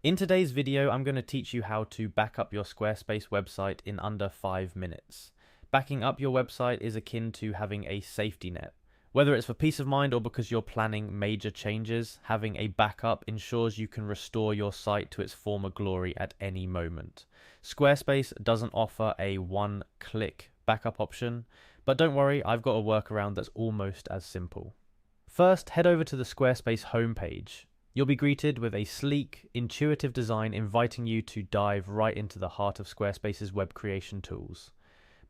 In today's video, I'm going to teach you how to back up your Squarespace website in under 5 minutes. Backing up your website is akin to having a safety net. Whether it's for peace of mind or because you're planning major changes, having a backup ensures you can restore your site to its former glory at any moment. Squarespace doesn't offer a one-click backup option, but don't worry, I've got a workaround that's almost as simple. First, head over to the Squarespace homepage. You'll be greeted with a sleek, intuitive design inviting you to dive right into the heart of Squarespace's web creation tools.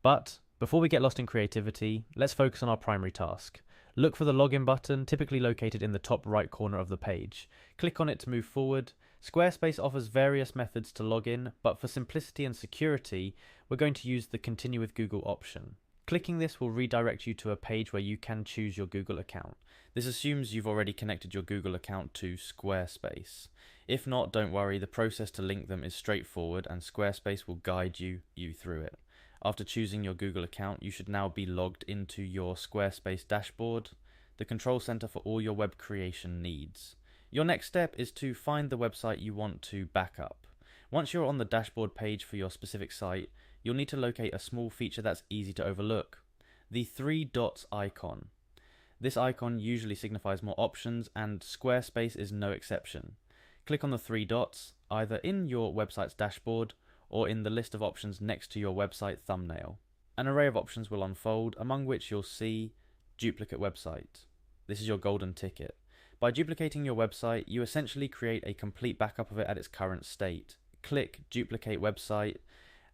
But before we get lost in creativity, let's focus on our primary task. Look for the login button, typically located in the top right corner of the page. Click on it to move forward. Squarespace offers various methods to log in, but for simplicity and security, we're going to use the Continue with Google option. Clicking this will redirect you to a page where you can choose your Google account. This assumes you've already connected your Google account to Squarespace. If not, don't worry, the process to link them is straightforward and Squarespace will guide you through it. After choosing your Google account, you should now be logged into your Squarespace dashboard, the control center for all your web creation needs. Your next step is to find the website you want to back up. Once you're on the dashboard page for your specific site, you'll need to locate a small feature that's easy to overlook: the three dots icon. This icon usually signifies more options, and Squarespace is no exception. Click on the three dots, either in your website's dashboard or in the list of options next to your website thumbnail. An array of options will unfold, among which you'll see Duplicate Website. This is your golden ticket. By duplicating your website, you essentially create a complete backup of it at its current state. Click Duplicate Website,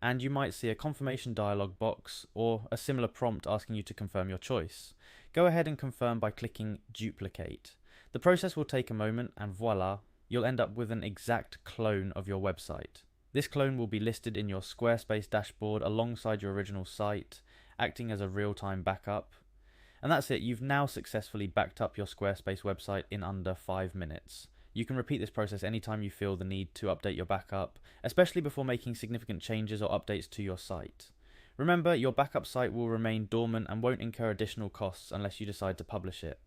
and you might see a confirmation dialog box or a similar prompt asking you to confirm your choice. Go ahead and confirm by clicking Duplicate. The process will take a moment, and voila, you'll end up with an exact clone of your website. This clone will be listed in your Squarespace dashboard alongside your original site, acting as a real-time backup. And that's it, you've now successfully backed up your Squarespace website in under 5 minutes. You can repeat this process anytime you feel the need to update your backup, especially before making significant changes or updates to your site. Remember, your backup site will remain dormant and won't incur additional costs unless you decide to publish it.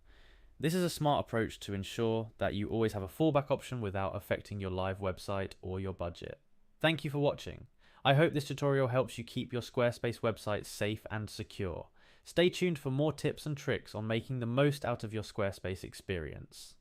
This is a smart approach to ensure that you always have a fallback option without affecting your live website or your budget. Thank you for watching. I hope this tutorial helps you keep your Squarespace website safe and secure. Stay tuned for more tips and tricks on making the most out of your Squarespace experience.